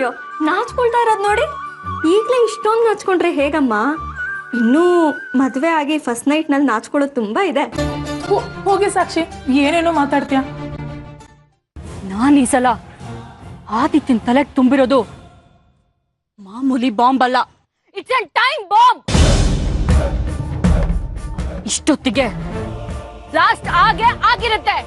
ಅಯ್ಯೋ ನಾಚ್ಕೊಳ್ತಾ ಇರೋದು ನೋಡಿ. ಈಗಲೇ ಇಷ್ಟೊಂದು ನಾಚ್ಕೊಂಡ್ರೆ ಹೇಗಮ್ಮ? ಇನ್ನೂ ಮದುವೆ ಆಗಿ ಫಸ್ಟ್ ನೈಟ್ನಲ್ಲಿ ನಾಚ್ಕೊಳ್ಳೋದು ತುಂಬಾ ಇದೆ. ಹೋಗಿ ಸಾಕ್ಷಿ, ಏನೇನೋ ಮಾತಾಡ್ತೀಯ. ನಾನು ಈ ಸಲ ಆದಿತ್ಯನ ತಲೆಗೆ ತುಂಬಿರೋದು ಮಾಮೂಲಿ ಬಾಂಬ್ ಅಲ್ಲ, ಇಟ್ಸ್ ಎ ಟೈಮ್ ಬಾಂಬ್. ಇಷ್ಟೊತ್ತಿಗೆ ಬ್ಲಾಸ್ಟ್ ಆಗೇ ಆಗಿರುತ್ತೆ.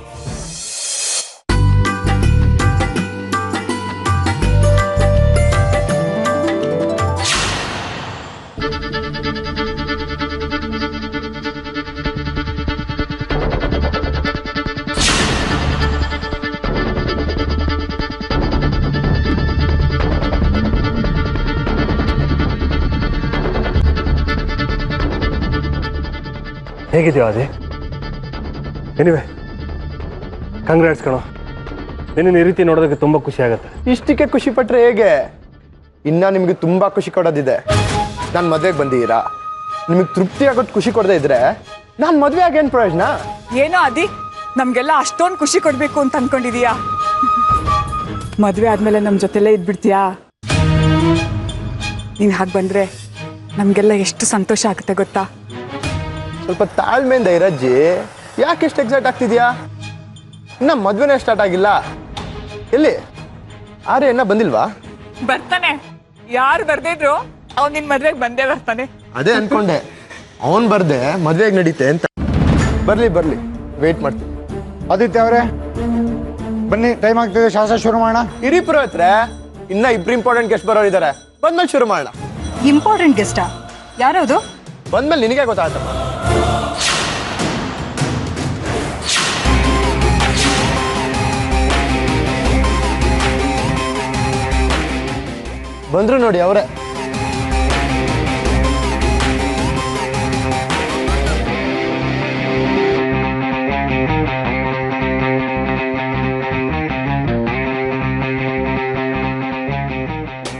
ಹೇಗಿದೆಯೋ ಅದೇ? ಎನಿವೆ ಕಂಗ್ರಾಟ್ಸ್ ಕಣೋ. ನಿನ್ನ ಈ ರೀತಿ ನೋಡೋದಕ್ಕೆ ತುಂಬ ಖುಷಿ ಆಗುತ್ತೆ. ಇಷ್ಟಕ್ಕೆ ಖುಷಿ ಪಟ್ರೆ ಹೇಗೆ? ಇನ್ನ ನಿಮಗೆ ತುಂಬಾ ಖುಷಿ ಕೊಡೋದಿದೆ. ನಾನು ಮದುವೆಗೆ ಬಂದಿದ್ದೀರಾ, ನಿಮಗೆ ತೃಪ್ತಿ ಆಗೋದು ಖುಷಿ ಕೊಡದೇ ಇದ್ರೆ ನಾನು ಮದುವೆ ಆಗೇನು ಪ್ರಯೋಜನ? ಏನೋ ಅದಿ, ನಮ್ಗೆಲ್ಲ ಅಷ್ಟೊಂದು ಖುಷಿ ಕೊಡ್ಬೇಕು ಅಂತ ಅನ್ಕೊಂಡಿದೀಯಾ? ಮದುವೆ ಆದ್ಮೇಲೆ ನಮ್ಮ ಜೊತೆಲೇ ಇದ್ಬಿಡ್ತೀಯಾ? ನೀನು ಹಾಗೆ ಬಂದ್ರೆ ನಮಗೆಲ್ಲ ಎಷ್ಟು ಸಂತೋಷ ಆಗುತ್ತೆ ಗೊತ್ತಾ? ಸ್ವಲ್ಪ ತಾಳ್ಮೆಯಿಂದ ಇರಜ್ಜಿ. ಯಾಕೆ ಎಷ್ಟು ಎಕ್ಸೈಟ್ ಆಗ್ತಿದ್ಯಾ? ಇನ್ನ ಮದುವೆನೇ ಸ್ಟಾರ್ಟ್ ಆಗಿಲ್ಲ. ಎಲ್ಲಿ ಆರ್ಯ ಇನ್ನ ಬಂದಿಲ್ವಾ? ಬರ್ತಾನೆ, ಯಾರು ಬರ್ದೇ ಇದ್ರು ಅವ್ನು ನಿನ್ ಮದ್ವೆಗೆ ಬಂದೇ ಬರ್ತಾನೆ. ಅದೇ ಅನ್ಕೊಂಡೆ, ಅವನ್ ಬರ್ದೆ ಮದ್ವೆಗೆ ನಡೀತೆ ಅಂತ. ಬರ್ಲಿ ಬರ್ಲಿ, ವೇಟ್ ಮಾಡ್ತೀನಿ. ಆದಿತ್ಯ ಅವರೇ ಬನ್ನಿ, ಟೈಮ್ ಆಗ್ತಿದೆ, ಶಾಸ್ತ್ರ ಶುರು ಮಾಡೋಣ. ಇರಿ ಪುರೋಹಿತ್ರೆ, ಇನ್ನ ಇಬ್ರು ಇಂಪಾರ್ಟೆಂಟ್ ಗೆಸ್ಟ್ ಬರೋರು ಇದಾರೆ, ಬಂದ್ಮೇಲೆ ಶುರು ಮಾಡೋಣ. ಇಂಪಾರ್ಟೆಂಟ್ ಗೆಸ್ಟಾ? ಯಾರದು? ಬಂದ್ಮೇಲೆ ನಿನಗೆ ಗೊತ್ತಾಗ್ತಮ್ಮ. ಬಂದ್ರು ನೋಡಿ ಅವರೇ.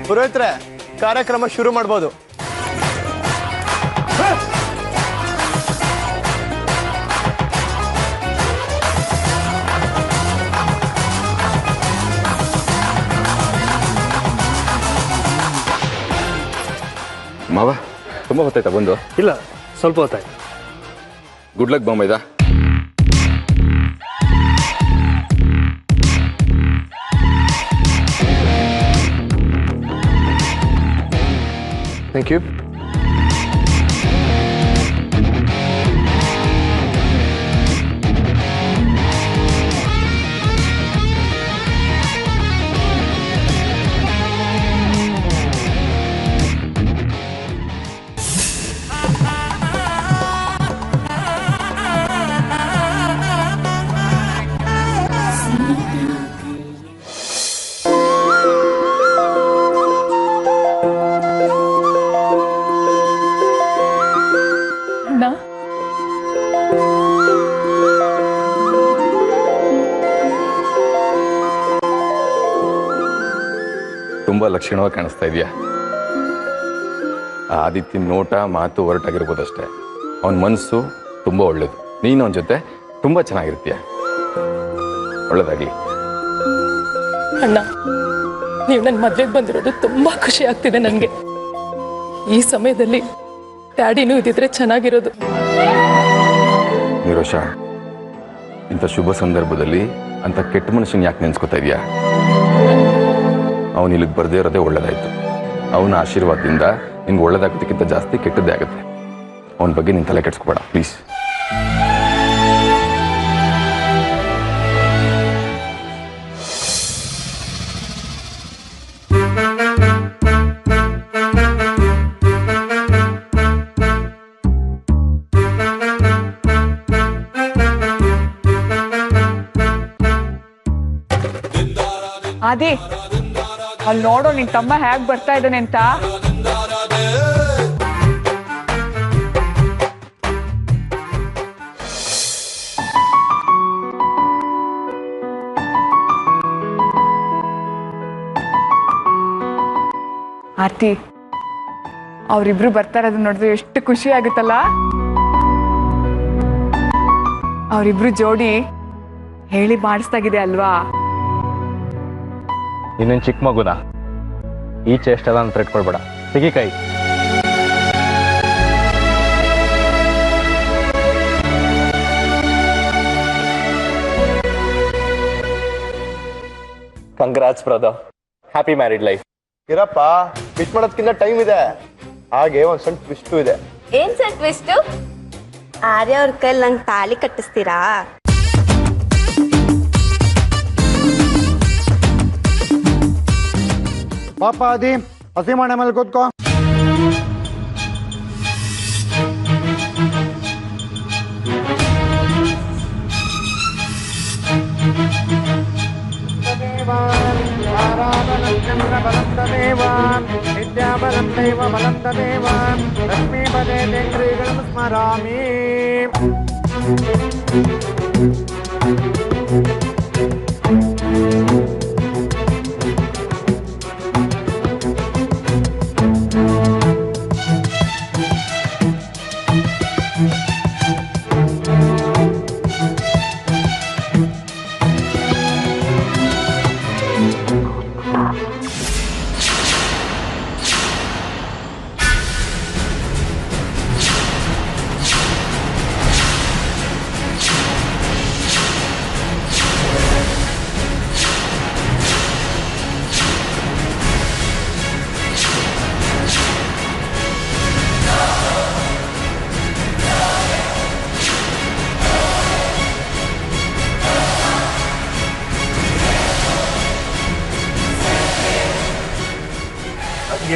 ಪುರೋಹಿತ್ರೆ, ಕಾರ್ಯಕ್ರಮ ಶುರು ಮಾಡ್ಬೋದು. ಮಾವ, ತುಂಬ ಹೊತ್ತಾಯ್ತಾ ಬಂದು? ಇಲ್ಲ, ಸ್ವಲ್ಪ ಹೊತ್ತಾಯ್ತು. ಗುಡ್ ಲಕ್ ಬಾಂಬ್ ಇದಾ? Thank you. ತುಂಬ ಲಕ್ಷಣವಾಗಿ ಕಾಣಿಸ್ತಾ ಇದೆಯಾ? ಆದಿತ್ಯನ ನೋಟ ಮಾತು ಹೊರಟಾಗಿರ್ಬೋದಷ್ಟೇ, ಅವನ ಮನಸ್ಸು ತುಂಬ ಒಳ್ಳೇದು. ನೀನು ಅವನ ಜೊತೆ ತುಂಬ ಚೆನ್ನಾಗಿರ್ತೀಯ. ಒಳ್ಳೇದಾಗಲಿ. ಅಣ್ಣ, ನೀವು ನನ್ನ ಮದ್ವೆಗೆ ಬಂದಿರೋದು ತುಂಬಾ ಖುಷಿ ಆಗ್ತಿದೆ ನನಗೆ. ಈ ಸಮಯದಲ್ಲಿ ಡ್ಯಾಡಿನೂ ಇದ್ದಿದ್ರೆ ಚೆನ್ನಾಗಿರೋದು. ನಿರೋಷ, ಇಂಥ ಶುಭ ಸಂದರ್ಭದಲ್ಲಿ ಅಂಥ ಕೆಟ್ಟ ಮನುಷ್ಯನ ಯಾಕೆ ನೆನ್ಸ್ಕೊತಾ ಇದೆಯಾ? ಅವನು ಇಲ್ಲಿಗೆ ಬರದೇ ಇರೋದೇ ಒಳ್ಳೇದಾಯ್ತು. ಅವನ ಆಶೀರ್ವಾದದಿಂದ ನಿನ್ಗೆ ಒಳ್ಳೇದಾಗೋದಕ್ಕಿಂತ ಜಾಸ್ತಿ ಕೆಟ್ಟದ್ದೇ ಆಗುತ್ತೆ. ಅವನ ಬಗ್ಗೆ ನಿನ್ನ ತಲೆ ಕೆಡ್ಸ್ಕೊಬೇಡ ಪ್ಲೀಸ್. ಆದಿ, ಅಲ್ಲಿ ನೋಡೋ ನಿನ್ ತಮ್ಮ ಹೇಗ್ ಬರ್ತಾ ಇದ್ದಾನೆ ಅಂತ. ಆರ್ತಿ, ಅವ್ರಿಬ್ರು ಬರ್ತಾ ಇರೋದು ನೋಡಿದ್ರೆ ಎಷ್ಟು ಖುಷಿ ಆಗುತ್ತಲ್ಲ. ಅವರಿಬ್ರು ಜೋಡಿ ಹೇಳಿ ಮಾಡಿಸ್ದಾಗಿದೆ ಅಲ್ವಾ? ಇನ್ನೇನು ಚಿಕ್ಕ ಮಗುನ ಈ ಚೇಷ್ಟೆಲ್ಲ ಅಂತ ಇಟ್ಕೊಳ್ಬೇಡ. ತೆಗಿ ಕೈ. Congrats brother, happy married life. ಇರಪ್ಪ, ವಿಶ್ ಮಾಡೋದಕ್ಕಿಂತ ಟೈಮ್ ಇದೆ. ಹಾಗೆ ಒಂದು ಸಣ್ಣ ಟ್ವಿಸ್ಟು ಇದೆ. ಏನ್ ಸರ್ ಟ್ವಿಸ್ಟು? ಆರ್ಯ ಅವ್ರ ಕೈಲಿ ನಂಗೆ ತಾಳಿ ಕಟ್ಟಿಸ್ತೀರಾ? ಪಾಪ ಆದಿ, ಹಸಿ ಮನೆ ಮೇಲೆ ಕೂತ್ಕೋ. ವಿದ್ಯಾಬಲಂ ದೈವ ಬಲಂ ತದೇವ ಲಕ್ಷ್ಮೀ ಪದೇ ದೇಂದ್ರಿಗಳಂ ಸ್ಮರಾಮಿ.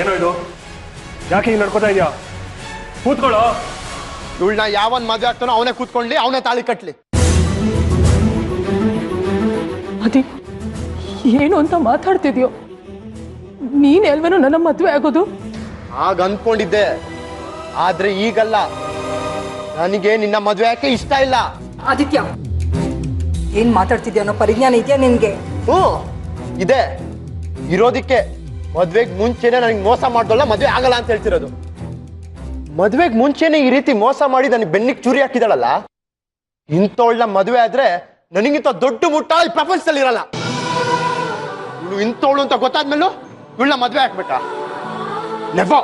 ಏನೋ ಇದು? ಯಾಕೆ ಹಿಂಗೆ ನಡ್ಕೋತಾ ಇದೆಯಾ? ಕೂತ್ಕೊಳ್ಳೋ. ಇವಳನ್ನ ಯಾವನ್ ಮದುವೆ ಆಗ್ತಾನೋ ಅವನೇ ಕೂತ್ಕೊಂಡ್ಲಿ, ಅವನೇ ತಾಳಿ ಕಟ್ಲಿ. ಅದಿ ಏನು ಅಂತ ಮಾತಾಡ್ತಿದ್ಯೋ? ನೀನ್ ಎಲ್ವೇನೋ ನನ್ನ ಮದ್ವೆ ಆಗೋದು? ಆಗ ಅನ್ಕೊಂಡಿದ್ದೆ, ಆದ್ರೆ ಈಗಲ್ಲ. ನನಗೆ ನಿನ್ನ ಮದುವೆ ಯಾಕೆ ಇಷ್ಟ ಇಲ್ಲ. ಆದಿತ್ಯ, ಏನ್ ಮಾತಾಡ್ತಿದ್ಯಾ ಅನ್ನೋ ಪರಿಜ್ಞಾನ ಇದೆಯಾ ನಿನ್ಗೆ? ಇದೆ. ಇರೋದಿಕ್ಕೆ ಮದ್ವೆಗ್ ಮುಂಚೆನೆ ನನಗೆ ಮೋಸ ಮಾಡ್ದಲ್ಲ ಮದ್ವೆ ಆಗಲ್ಲ ಅಂತ ಹೇಳ್ತಿರೋದು. ಮದ್ವೆಗ್ ಮುಂಚೆನೆ ಈ ರೀತಿ ಮೋಸ ಮಾಡಿ ನನಗೆ ಬೆನ್ನಿಗೆ ಚೂರಿ ಹಾಕಿದಳಲ್ಲ, ಇಂಥವಳ ಮದ್ವೆ ಆದ್ರೆ ನನಗಿಂತ ದೊಡ್ಡ ಮುಟ್ಟಾಳ ಈ ಪ್ರಪಂಚದಲ್ಲಿ ಇರಲ್ಲ. ಇವಳು ಇಂಥವಳು ಅಂತ ಗೊತ್ತಾದ್ಮೇಲೂ ಇವಳ ಮದ್ವೆ ಹಾಕ್ಬೇಕಾ? ನೆಫೋ.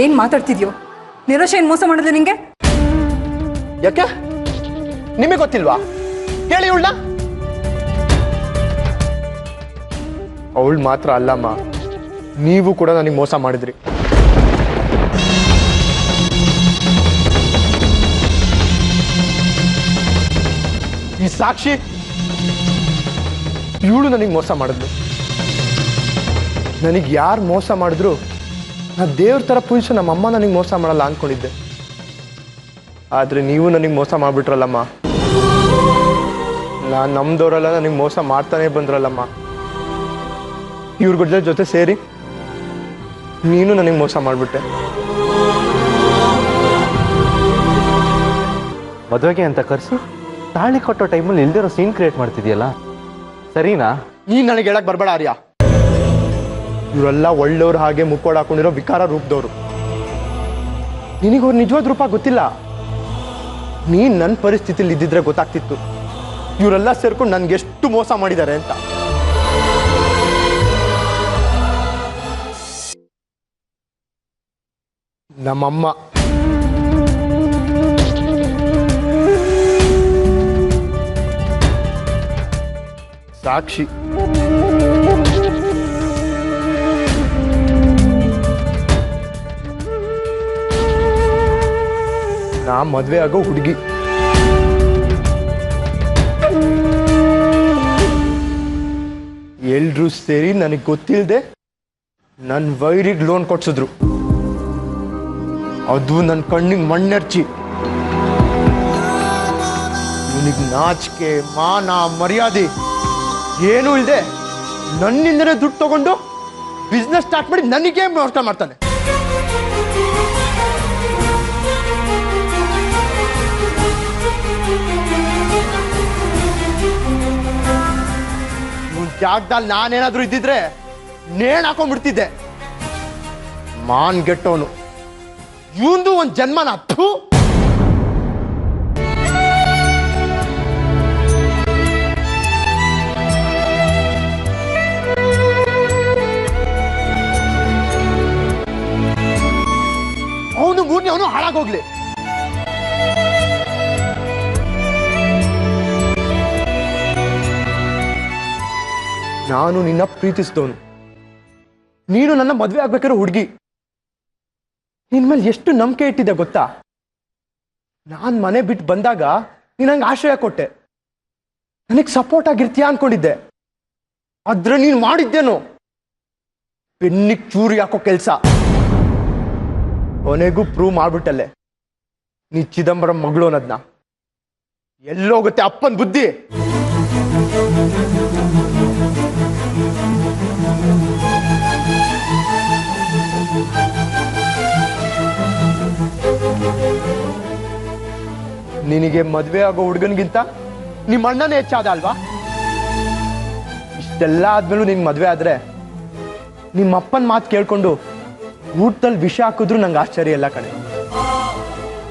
ಏನ್ ಮಾತಾಡ್ತಿದ್ಯೋ? ನಿರೋಷ ಏನ್ ಮೋಸ ಮಾಡಿದ್ರೆ ನಿಂಗೆ? ಯಾಕೆ ನಿಮಗೆ ಗೊತ್ತಿಲ್ವಾ? ಕೇಳಿ ಇವಳನ್ನ. ಅವಳು ಮಾತ್ರ ಅಲ್ಲಮ್ಮ, ನೀವು ಕೂಡ ನನಗೆ ಮೋಸ ಮಾಡಿದ್ರಿ. ಈ ಸಾಕ್ಷಿ ಇವಳು ನನಗೆ ಮೋಸ ಮಾಡಿದ್ಲು. ನನಗೆ ಯಾರು ಮೋಸ ಮಾಡಿದ್ರು ನಾ ದೇವ್ರ ಥರ ಪೂಜಿಸು ನಮ್ಮಮ್ಮ ನನಗೆ ಮೋಸ ಮಾಡಲ್ಲ ಅಂದ್ಕೊಂಡಿದ್ದೆ. ಆದರೆ ನೀವು ನನಗೆ ಮೋಸ ಮಾಡಿಬಿಟ್ರಲ್ಲಮ್ಮ. ನಾನು ನಮ್ದವರೆಲ್ಲ ನನಗೆ ಮೋಸ ಮಾಡ್ತಾನೆ ಬಂದ್ರಲ್ಲಮ್ಮ. ಇವ್ರ ಜೊತೆ ಸೇರಿ ನೀನು ನನಗೆ ಮೋಸ ಮಾಡಿಬಿಟ್ಟೆ. ಮದುವೆಗೆ ಅಂತ ಕರೆಸಿ ತಾಳಿ ಕೊಟ್ಟೋ ಟೈಮಲ್ಲಿ ಇಲ್ದಿರೋ ಸೀನ್ ಕ್ರಿಯೇಟ್ ಮಾಡ್ತಿದ್ಯಲ್ಲ, ಸರಿನಾ? ನೀನು ನನಗೆ ಹೇಳಕ್ ಬರಬೇಡ ಆರ್ಯ. ಇವರೆಲ್ಲ ಒಳ್ಳೆಯವ್ರು, ಹಾಗೆ ಮುಕ್ಕೋಡ್ ಹಾಕೊಂಡಿರೋ ವಿಕಾರ ರೂಪದವರು. ನಿನಗವ್ರು ನಿಜವಾದ ರೂಪ ಗೊತ್ತಿಲ್ಲ. ನೀನು ನನ್ನ ಪರಿಸ್ಥಿತಿಲಿ ಇದ್ದಿದ್ರೆ ಗೊತ್ತಾಗ್ತಿತ್ತು ಇವರೆಲ್ಲ ಸೇರ್ಕೊಂಡು ನನ್ಗೆ ಎಷ್ಟು ಮೋಸ ಮಾಡಿದ್ದಾರೆ ಅಂತ. ನಮ್ಮಮ್ಮ ಸಾಕ್ಷಿ. ನಾ ಮದ್ವೆ ಆಗೋ ಹುಡುಗಿ. ಎಲ್ರೂ ಸೇರಿ ನನಗೆ ಗೊತ್ತಿಲ್ಲದೆ ನನ್ನ ವೈರಿಗೆ ಲೋನ್ ಕೊಡ್ಸಿದ್ರು. ಅದು ನನ್ನ ಕಣ್ಣಿಗೆ ಮಣ್ಣೆರ್ಚಿ. ಇವನಿಗೆ ನಾಚಿಕೆ, ಮಾನ, ಮರ್ಯಾದೆ ಏನೂ ಇಲ್ಲದೆ ನನ್ನಿಂದನೇ ದುಡ್ಡು ತಗೊಂಡು ಬಿಸ್ನೆಸ್ ಸ್ಟಾರ್ಟ್ ಮಾಡಿ ನನಗೆ ನಷ್ಟ ಮಾಡ್ತಾನೆ. ಇವನ್ ಜಾಗದಲ್ಲಿ ನಾನೇನಾದ್ರೂ ಇದ್ದಿದ್ರೆ ನೇಣು ಹಾಕೊಂಡ್ಬಿಡ್ತಿದ್ದೆ. ಮಾನ್ ಗೆಟ್ಟವನು ಇವಂದು ಒಂದು ಜನ್ಮನ. ಅವನು ಹಾಳಾಗೋಗ್ಲಿ. ನಾನು ನಿನ್ನ ಪ್ರೀತಿಸಿದವನು, ನೀನು ನನ್ನ ಮದುವೆ ಆಗ್ಬೇಕಾರೋ ಹುಡುಗಿ. ನಿನ್ ಮೇಲೆ ಎಷ್ಟು ನಂಬಿಕೆ ಇಟ್ಟಿದ್ದೆ ಗೊತ್ತಾ? ನಾನ್ ಮನೆ ಬಿಟ್ಟು ಬಂದಾಗ ನೀನ್ ನಂಗೆ ಆಶ್ರಯ ಕೊಟ್ಟೆ, ನನಗೆ ಸಪೋರ್ಟ್ ಆಗಿರ್ತೀಯ ಅನ್ಕೊಂಡಿದ್ದೆ. ಆದ್ರೆ ನೀನ್ ಮಾಡಿದ್ದೇನು ಬೆನ್ನಿಗೆ ಚೂರಿ ಹಾಕೋ ಕೆಲ್ಸ. ಕೊನೆಗೂ ಪ್ರೂವ್ ಮಾಡ್ಬಿಟ್ಟಲ್ಲೇ ನೀ ಚಿದಂಬರಂ ಮಗಳು ಅನ್ನೋದ್ನ. ಎಲ್ಲೋಗುತ್ತೆ ಅಪ್ಪನ್ ಬುದ್ಧಿ? ನಿನಗೆ ಮದ್ವೆ ಆಗೋ ಹುಡುಗನ್ಗಿಂತ ನಿಮ್ಮ ಅಣ್ಣನೇ ಹೆಚ್ಚಾದ ಅಲ್ವಾ? ಇಷ್ಟೆಲ್ಲ ಆದ್ಮೇಲೂ ನಿನ್ ಮದ್ವೆ ಆದ್ರೆ ನಿಮ್ಮ ಅಪ್ಪನ ಮಾತು ಕೇಳ್ಕೊಂಡು ಊಟದಲ್ಲಿ ವಿಷ ಹಾಕಿದ್ರು ನಂಗೆ ಆಶ್ಚರ್ಯ ಇಲ್ಲ ಕಣೆ.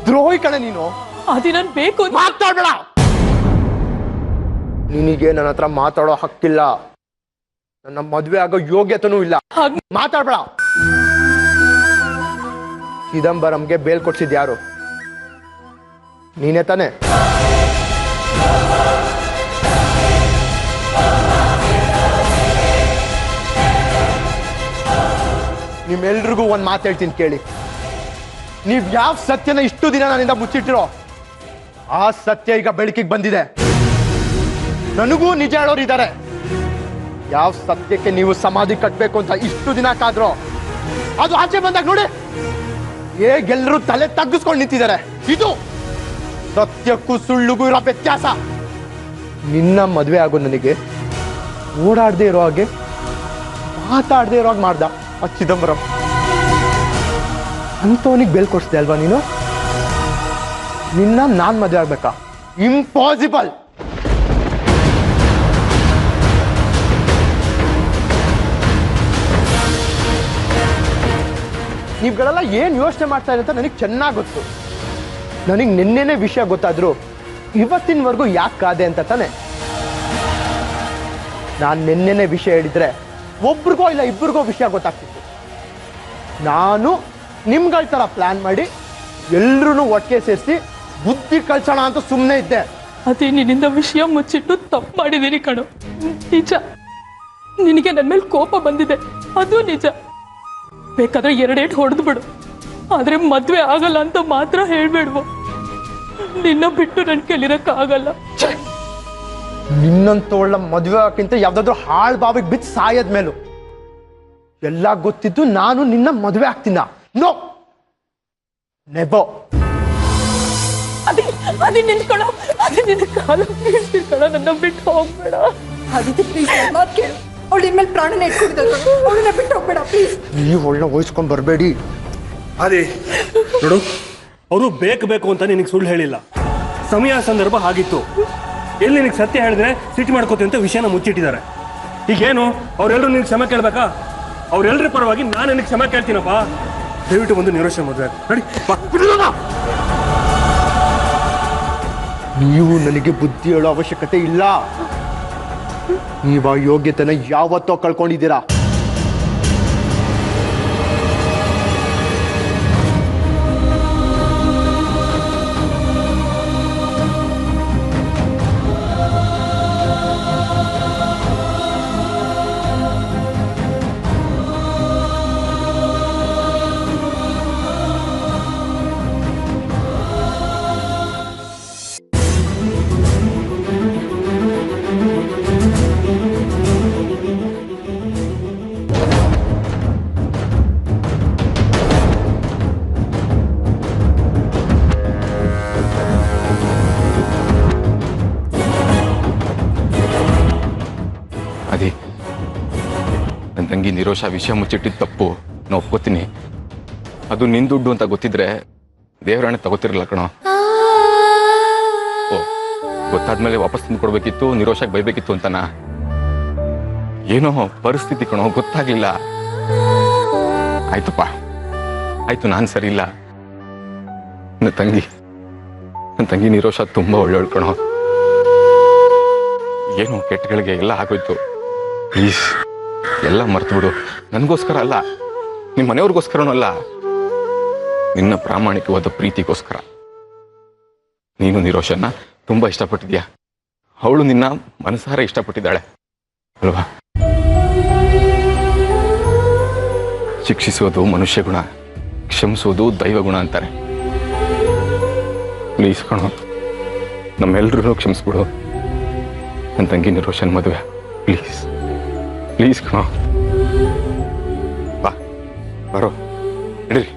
ದ್ರೋಹಿ ಕಣೆ ನೀನು. ಅದೇ ನಾನು ಬೇಕು ಅಂತ ಮಾತಾಡಬೇಡ. ನಿನಗೆ ನನ್ನ ಹತ್ರ ಮಾತಾಡೋ ಹಕ್ಕಿಲ್ಲ, ನನ್ನ ಮದ್ವೆ ಆಗೋ ಯೋಗ್ಯತೆನೂ ಇಲ್ಲ. ಮಾತಾಡ್ಬೇಡ. ಚಿದಂಬರಂಗೆ ಬೇಲ್ ಕೊಡ್ಸಿದ್ ಯಾರು? ನೀನೇ ತಾನೆ? ನಿಮ್ಮೆಲ್ರಿಗೂ ಒಂದ್ ಮಾತು ಹೇಳ್ತೀನಿ ಕೇಳಿ. ನೀವ್ ಯಾವ ಸತ್ಯನ ಇಷ್ಟು ದಿನ ನನ್ನಿಂದ ಮುಚ್ಚಿಟ್ಟಿರೋ ಆ ಸತ್ಯ ಈಗ ಬೆಳಕಿಗೆ ಬಂದಿದೆ. ನನಗೂ ನಿಜ ಹೇಳೋರು ಇದ್ದಾರೆ. ಯಾವ ಸತ್ಯಕ್ಕೆ ನೀವು ಸಮಾಧಿ ಕಟ್ಬೇಕು ಅಂತ ಇಷ್ಟು ದಿನ ಕಾದ್ರೋ ಅದು ಆಚೆ ಬಂದಾಗ ನೋಡಿ ಹೇಗೆಲ್ಲರೂ ತಲೆ ತಗ್ಗಿಸ್ಕೊಂಡು ನಿಂತಿದ್ದಾರೆ. ಇದು ಸತ್ಯಕ್ಕೂ ಸುಳ್ಳುಗೂ ಇರೋ ವ್ಯತ್ಯಾಸ. ನಿನ್ನ ಮದ್ವೆ ಆಗೋ ನನಗೆ ಓಡಾಡದೆ ಇರೋ ಹಾಗೆ ಮಾತಾಡದೆ ಇರೋ ಹಾಗೆ ಮಾಡ್ದ ಆ ಚಿದಂಬರಂ. ಅಂತವನಿಗೆ ಬೆಲ್ ಕೊಡ್ಸ್ದೆ ಅಲ್ವಾ ನೀನು? ನಿನ್ನ ನಾನ್ ಮದ್ವೆ ಆಗ್ಬೇಕಾ? ಇಂಪಾಸಿಬಲ್. ನೀವುಗಳೆಲ್ಲ ಏನ್ ಯೋಚನೆ ಮಾಡ್ತಾ ಇರೋ ಅಂತ ನನಗೆ ಚೆನ್ನಾಗಿ ಗೊತ್ತು. ನನಗೆ ನಿನ್ನೆನೇ ವಿಷಯ ಗೊತ್ತಾದ್ರು ಇವತ್ತಿನವರೆಗೂ ಯಾಕೆ ಕಾದೆ ಅಂತ ತಾನೆ. ನಾನು ನಿನ್ನೆನೇ ವಿಷಯ ಹೇಳಿದ್ರೆ ಒಬ್ರಿಗೋ ಇಲ್ಲ ಇಬ್ಬರಿಗೋ ವಿಷಯ ಗೊತ್ತಾಗ್ತಿತ್ತು. ನಾನು ನಿಮ್ಗಳ ತರ ಪ್ಲಾನ್ ಮಾಡಿ ಎಲ್ರೂ ಒಟ್ಟಿಗೆ ಸೇರಿಸಿ ಬುದ್ಧಿ ಕಳ್ಸೋಣ ಅಂತ ಸುಮ್ಮನೆ ಇದ್ದೆ. ಅದೇ ನಿನ್ನಿಂದ ವಿಷಯ ಮುಚ್ಚಿಟ್ಟು ತಪ್ಪು ಮಾಡಿದ್ದೀನಿ ಕಣೋ. ನಿಜ, ನಿನಗೆ ನನ್ನ ಮೇಲೆ ಕೋಪ ಬಂದಿದೆ, ಅದು ನಿಜ. ಬೇಕಾದ್ರೆ 2 ಏಟು ಹೊಡೆದು ಬಿಡು, ಆದ್ರೆ ಮದ್ವೆ ಆಗಲ್ಲ ಅಂತ ಮಾತ್ರ ಹೇಳ್ಬೇಡ್ವೋ. ನಿನ್ನ ಬಿಟ್ಟು ನನ್ ಕಲಿರಕ್ಕಾಗಲ್ಲ. ನಿನ್ನಂತವಳ ಮದುವೆ ಹಾಕಿಂತ ಯಾವ್ದಾದ್ರು ಹಾಳ್ ಬಾವಿಗೆ ಬಿದ್ದು ಸಾಯದ ಮೇಲೂ ಎಲ್ಲ ಗೊತ್ತಿದ್ದು ನಾನು ನಿನ್ನ ಮದುವೆ ಆಗ್ತೀನ? ನೋ, ನೆಬೋ. ಅದೇ ನಿಲ್ಕೊಳ್ಳೋ, ಅದೇ ನಿನ್ನ ಕಾಲ ಬೀಳ್ತಿರ್ಕೊಳ್ಳೋ, ನನ್ನ ಬಿಟ್ಟು ಹೋಗ್ಬೇಡ. ಅದಕ್ಕೆ ಪ್ಲೀಸ್ ಮಾತು ಕೇಳು. ಅವಳು ಇನ್ಮೇಲೆ ಪ್ರಾಣನ ಇಟ್ಕೊಂಡಿದ್ದಾಳೆ, ಅವಳನ್ನ ಬಿಟ್ಟು ಹೋಗ್ಬೇಡ ಪ್ಲೀಸ್. ನೀವು ಒಳ್ಳೆ ವಹಿಸ್ಕೊಂಡ್ ಬರಬೇಡಿ. ಅದೇ ನೋಡು, ಅವರು ಬೇಕು ಅಂತ ನಿನಗೆ ಸುಳ್ಳು ಹೇಳಿಲ್ಲ. ಸಮಯ ಸಂದರ್ಭ ಆಗಿತ್ತು. ಎಲ್ಲಿ ನಿನಗೆ ಸತ್ಯ ಹೇಳಿದ್ರೆ ಸಿಟ್ಟು ಮಾಡ್ಕೋತಿ ಅಂತ ವಿಷಯನ ಮುಚ್ಚಿಟ್ಟಿದ್ದಾರೆ. ಈಗೇನು ಅವ್ರೆಲ್ಲರೂ ನಿನಗೆ ಕ್ಷಮೆ ಕೇಳ್ಬೇಕಾ? ಅವ್ರೆಲ್ಲರ ಪರವಾಗಿ ನಾನು ನಿನಗೆ ಕ್ಷಮೆ ಕೇಳ್ತೀನಪ್ಪ. ದಯವಿಟ್ಟು ಒಂದು ನಿರೋಷ ಮದುವೆ ನೋಡಿ. ನೀವು ನನಗೆ ಬುದ್ಧಿ ಹೇಳೋ ಅವಶ್ಯಕತೆ ಇಲ್ಲ. ನೀವು ಆ ಯೋಗ್ಯತೆನ ಯಾವತ್ತೋ ಕಳ್ಕೊಂಡಿದ್ದೀರಾ. ಅದೇ ನನ್ನ ತಂಗಿ ನಿರೋಷ ವಿಷಯ ಮುಚ್ಚಿಟ್ಟಿದ್ದು ತಪ್ಪು, ನಾನು ಒಪ್ಕೋತೀನಿ. ಅದು ನಿನ್ ದುಡ್ಡು ಅಂತ ಗೊತ್ತಿದ್ರೆ ದೇವರಾಣೆ ತಗೋತಿರಲ್ಲ ಕಣೋ. ಓ, ಗೊತ್ತಾದ್ಮೇಲೆ ವಾಪಸ್ ತಂದು ಕೊಡ್ಬೇಕಿತ್ತು, ನಿರೋಷಾಗೆ ಬೈಬೇಕಿತ್ತು ಅಂತನಾ? ಏನೋ ಪರಿಸ್ಥಿತಿ ಕಣೋ, ಗೊತ್ತಾಗ್ಲಿಲ್ಲ. ಆಯ್ತಪ್ಪ, ಆಯ್ತು, ನಾನು ಸರಿ ಇಲ್ಲ. ನನ್ನ ತಂಗಿ ನಿರೋಷ ತುಂಬಾ ಒಳ್ಳೆಯವಳು ಕಣೋ. ಏನು ಕೆಟ್ಟಗಳಿಗೆ ಎಲ್ಲ ಆಗೋಯ್ತು. ಪ್ಲೀಸ್ ಎಲ್ಲ ಮರ್ತು ಬಿಡು. ನನಗೋಸ್ಕರ ಅಲ್ಲ, ನಿಮ್ಮ ಮನೆಯವ್ರಿಗೋಸ್ಕರನೂ ಅಲ್ಲ, ನಿನ್ನ ಪ್ರಾಮಾಣಿಕವಾದ ಪ್ರೀತಿಗೋಸ್ಕರ. ನೀನು ನಿರೋಷನ್ನ ತುಂಬಾ ಇಷ್ಟಪಟ್ಟಿದ್ಯಾ, ಅವಳು ನಿನ್ನ ಮನಸಾರೆ ಇಷ್ಟಪಟ್ಟಿದ್ದಾಳೆ ಅಲ್ವಾ? ಶಿಕ್ಷಿಸೋದು ಮನುಷ್ಯ ಗುಣ, ಕ್ಷಮಿಸೋದು ದೈವ ಗುಣ ಅಂತಾರೆ. ಪ್ಲೀಸ್ ಕಣೋ, ನಮ್ಮೆಲ್ರೂ ಕ್ಷಮಿಸ್ಬಿಡು. ನನ್ನ ತಂಗಿ ನಿರೋಷನ್ ಮದುವೆ ಪ್ಲೀಸ್ ಪ್ಲೀಸ್ ಕಣೋ. ಬಾ ಬರೋ ನಡೀರಿ.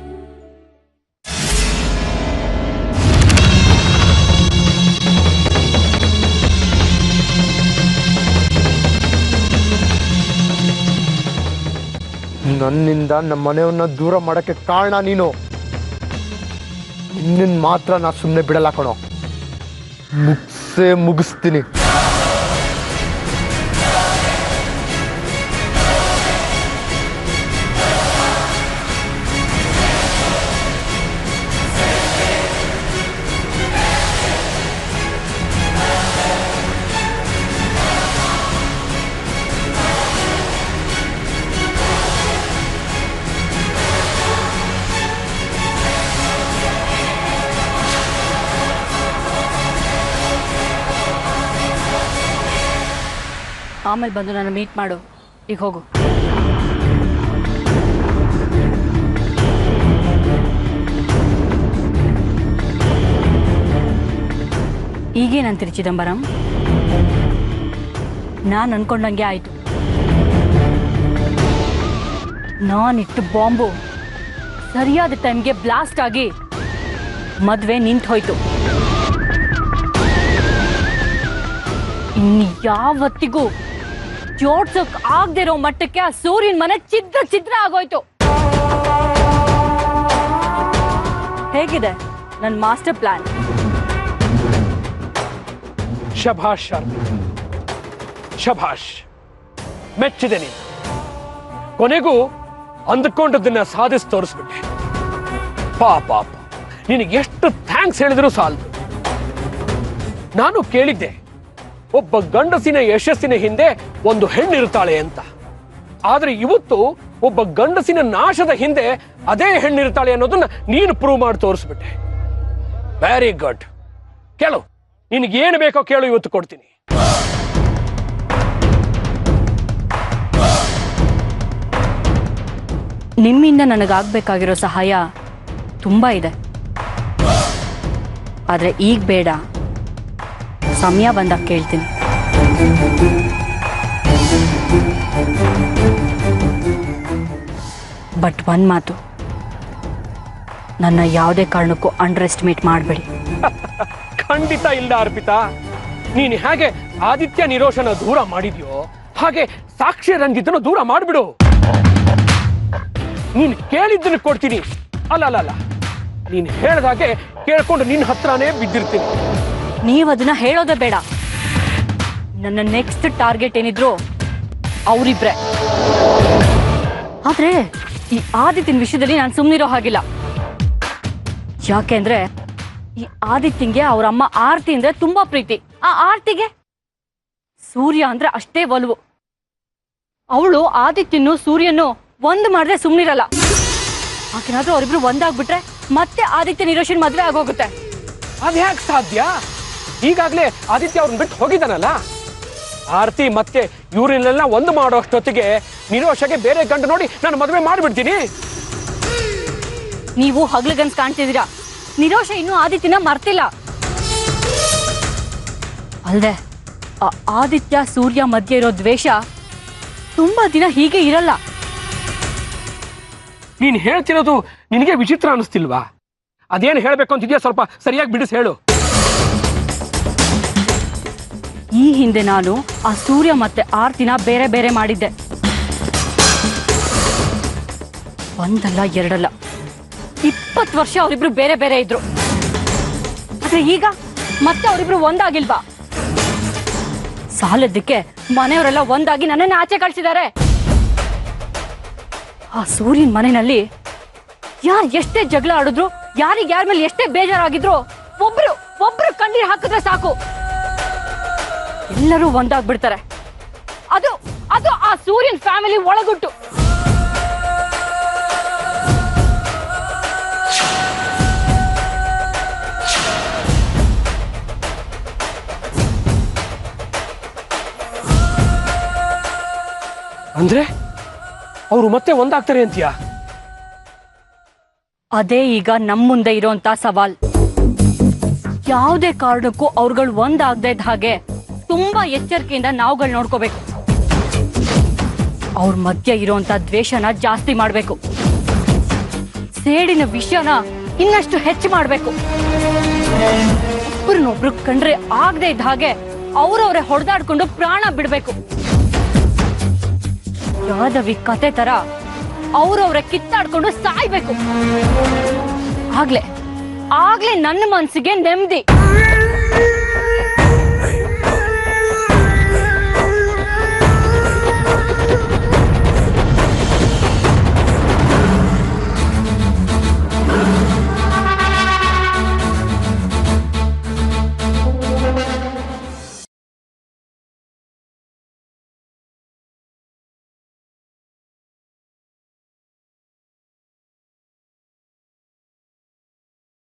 ನನ್ನಿಂದ ನಮ್ಮ ಮನೆಯವ್ರನ್ನ ದೂರ ಮಾಡೋಕ್ಕೆ ಕಾರಣ ನೀನು. ನಿನ್ನ ಮಾತ್ರ ನಾ ಸುಮ್ಮನೆ ಬಿಡಲ್ಲ ಕಣೋ, ಮುಗಿಸ್ತೀನಿ. ಆಮೇಲೆ ಬಂದು ನಾನು ಮೀಟ್ ಮಾಡು. ಈಗ ಹೋಗು. ಈಗೇನಂತೀರಿ ಚಿದಂಬರಂ? ನಾನು ಅನ್ಕೊಂಡಂಗೆ ಆಯ್ತು. ನಾನಿಟ್ಟು ಬಾಂಬು ಸರಿಯಾದ ಟೈಮ್ಗೆ ಬ್ಲಾಸ್ಟ್ ಆಗಿ ಮದ್ವೆ ನಿಂತು ಹೋಯ್ತು. ಇನ್ನು ಯಾವತ್ತಿಗೂ ಜೋಡ್ಸೋಕ್ ಆಗದೆ ಇರೋ ಮಟ್ಟಕ್ಕೆ ಆ ಸೂರ್ಯನ ಮನೆ ಛಿದ್ರ ಆಗೋಯ್ತು. ಹೇಗಿದೆ ನನ್ನ ಮಾಸ್ಟರ್ ಪ್ಲಾನ್? ಶಭಾಷ್ ಶಭಾಷ್, ಮೆಚ್ಚಿದೆ ನೀನು. ಕೊನೆಗೂ ಅಂದುಕೊಂಡದನ್ನ ಸಾಧಿಸಿ ತೋರಿಸ್ಬಿಟ್ಟೆ. ಪಾಪ ನಿನಗೆ ಎಷ್ಟು ಥ್ಯಾಂಕ್ಸ್ ಹೇಳಿದ್ರು ಸಾಲದು. ನಾನು ಕೇಳಿದ್ದೆ, ಒಬ್ಬ ಗಂಡಸಿನ ಯಶಸ್ಸಿನ ಹಿಂದೆ ಒಂದು ಹೆಣ್ಣಿರುತ್ತಾಳೆ ಅಂತ. ಆದ್ರೆ ಇವತ್ತು ಒಬ್ಬ ಗಂಡಸಿನ ನಾಶದ ಹಿಂದೆ ಅದೇ ಹೆಣ್ಣಿರುತ್ತಾಳೆ ಅನ್ನೋದನ್ನ ನೀನು ಪ್ರೂವ್ ಮಾಡಿ ತೋರಿಸ್ಬಿಟ್ಟೆ. Very good. ಕೇಳು, ನಿನಗೇನು ಬೇಕೋ ಕೇಳು, ಇವತ್ತು ಕೊಡ್ತೀನಿ. ನಿಮ್ಮಿಂದ ನನಗಾಗಬೇಕಾಗಿರೋ ಸಹಾಯ ತುಂಬಾ ಇದೆ. ಆದ್ರೆ ಈಗ ಬೇಡ, ಸಮಯ ಬಂದಾಗ ಕೇಳ್ತೀನಿ. ಬಟ್ ಒಂದ್ ಮಾತು, ನನ್ನ ಯಾವುದೇ ಕಾರಣಕ್ಕೂ ಅಂಡರ್ ಎಸ್ಟಿಮೇಟ್ ಮಾಡಬೇಡಿ. ಖಂಡಿತ ಇಲ್ಲ ಅರ್ಪಿತಾ. ನೀನು ಹೇಗೆ ಆದಿತ್ಯ ನಿರೋಷನ ದೂರ ಮಾಡಿದ್ಯೋ ಹಾಗೆ ಸಾಕ್ಷಿ ರಂಜಿತನ ದೂರ ಮಾಡಿಬಿಡು. ನೀನು ಕೇಳಿದ್ದನ್ನು ಕೊಡ್ತೀನಿ. ಅಲ್ಲ, ನೀನು ಹೇಳ್ದಾಗೆ ಕೇಳ್ಕೊಂಡು ನಿನ್ನ ಹತ್ರನೇ ಬಿದ್ದಿರ್ತೀನಿ. ನೀವು ಅದನ್ನ ಹೇಳೋದೇ ಬೇಡ. ನನ್ನ ನೆಕ್ಸ್ಟ್ ಟಾರ್ಗೆಟ್ ಏನಿದ್ರು ಅವರಿಬ್ರೆ. ಆದ್ರೆ ಈ ಆದಿತ್ಯನ ವಿಷಯದಲ್ಲಿ ನಾನು ಸುಮ್ಮನಿರೋ ಹಾಗಿಲ್ಲ. ಯಾಕೆಂದ್ರೆ ಈ ಆದಿತ್ಯಂಗೆ ಅವ್ರ ಅಮ್ಮ ಆರ್ತಿ ಅಂದ್ರೆ ತುಂಬಾ ಪ್ರೀತಿ. ಆ ಆರ್ತಿಗೆ ಸೂರ್ಯ ಅಂದ್ರೆ ಅಷ್ಟೇ ಒಲವು. ಅವಳು ಆದಿತ್ಯನು ಸೂರ್ಯನು ಒಂದು ಮಾಡಿದ್ರೆ ಸುಮ್ಮನಿರಲ್ಲ. ಆಕೆನಾದ್ರೂ ಅವರಿಬ್ರು ಒಂದಾಗ್ಬಿಟ್ರೆ ಮತ್ತೆ ಆದಿತ್ಯ ನಿರೋಷನ್ ಮದ್ವೆ ಆಗೋಗುತ್ತೆ. ಅದ್ಯಾಕೆ ಸಾಧ್ಯ? ಈಗಾಗ್ಲೇ ಆದಿತ್ಯ ಅವ್ರನ್ನ ಬಿಟ್ಟು ಹೋಗಿದ್ದಾನಲ್ಲ. ಆರ್ತಿ ಮತ್ತೆ ಇವರನ್ನೆಲ್ಲ ಒಂದು ಮಾಡೋ ಅಷ್ಟೊತ್ತಿಗೆ ನಿರೋಷಗೆ ಬೇರೆ ಗಂಡು ನೋಡಿ ನಾನು ಮದುವೆ ಮಾಡಿಬಿಡ್ತೀನಿ. ನೀವು ಹಗ್ಲಗನ್ಸ್ ಕಾಣ್ತಿದ್ದೀರಾ. ನಿರೋಷ ಇನ್ನೂ ಆದಿತ್ಯನ ಮರ್ತಿಲ್ಲ. ಅಲ್ದೆ ಆದಿತ್ಯ ಸೂರ್ಯ ಮಧ್ಯೆ ಇರೋ ದ್ವೇಷ ತುಂಬಾ ದಿನ ಹೀಗೆ ಇರಲ್ಲ. ನೀನು ಹೇಳ್ತಿರೋದು ನಿನಗೆ ವಿಚಿತ್ರ ಅನಿಸ್ತಿಲ್ವಾ? ಅದೇನು ಹೇಳ್ಬೇಕು ಅಂತಿದ್ಯಾ ಸ್ವಲ್ಪ ಸರಿಯಾಗಿ ಬಿಡಿಸಿ ಹೇಳು. ಈ ಹಿಂದೆ ನಾನು ಆ ಸೂರ್ಯ ಮತ್ತೆ ಆರ್ತಿನ ಬೇರೆ ಬೇರೆ ಮಾಡಿದ್ದೆ. ಒಂದಲ್ಲ ಎರಡಲ್ಲ, 20 ವರ್ಷ ಅವರಿಬ್ರು ಬೇರೆ ಬೇರೆ ಇದ್ರು. ಆದ್ರೆ ಈಗ ಮತ್ತೆ ಅವರಿಬ್ರು ಒಂದಾಗಿಲ್ವಾ? ಸಾಲದಕ್ಕೆ ಮನೆಯವರೆಲ್ಲ ಒಂದಾಗಿ ನನ್ನನ್ನು ಆಚೆ ಕಳಿಸಿದ್ದಾರೆ. ಆ ಸೂರ್ಯನ ಮನೆಯಲ್ಲಿ ಯಾರು ಎಷ್ಟೇ ಜಗಳ ಆಡಿದ್ರು, ಯಾರಿಗೆ ಯಾರ ಮೇಲೆ ಎಷ್ಟೇ ಬೇಜಾರಾಗಿದ್ರು, ಒಬ್ರು ಕಣ್ಣೀರು ಹಾಕಿದ್ರೆ ಸಾಕು, ಎಲ್ಲರೂ ಒಂದಾಗ್ಬಿಡ್ತಾರೆ. ಅದು ಆ ಸೂರ್ಯನ್ ಫ್ಯಾಮಿಲಿ ಒಳಗುಟ್ಟು. ಅಂದ್ರೆ ಅವರು ಮತ್ತೆ ಒಂದಾಗ್ತಾರೆ ಅಂತೀಯಾ? ಅದೇ ಈಗ ನಮ್ ಮುಂದೆ ಇರೋಂತ ಸವಾಲ್. ಯಾವುದೇ ಕಾರಣಕ್ಕೂ ಅವ್ರುಗಳು ಒಂದಾಗದೇ ಇದ್ದ ಹಾಗೆ ತುಂಬಾ ಎಚ್ಚರಿಕೆಯಿಂದ ನಾವುಗಳು ನೋಡ್ಕೋಬೇಕು. ಅವ್ರ ಮಧ್ಯೆ ಇರೋಂತ ದ್ವೇಷನ ಜಾಸ್ತಿ ಮಾಡ್ಬೇಕು. ಸೇಡಿನ ವಿಷಯನ ಇನ್ನಷ್ಟು ಹೆಚ್ಚು ಮಾಡ್ಬೇಕು. ಒಬ್ರನ್ನೊಬ್ರು ಕಂಡ್ರೆ ಆಗದೆ ಇದ್ದ ಹಾಗೆ ಅವ್ರವ್ರೆ ಹೊಡೆದಾಡ್ಕೊಂಡು ಪ್ರಾಣ ಬಿಡ್ಬೇಕು. ಯಾದವಿ ಕತೆ ತರ ಅವ್ರವ್ರೆ ಕಿತ್ತಾಡ್ಕೊಂಡು ಸಾಯ್ಬೇಕು. ಆಗ್ಲೇ ನನ್ನ ಮನ್ಸಿಗೆ ನೆಮ್ಮದಿ.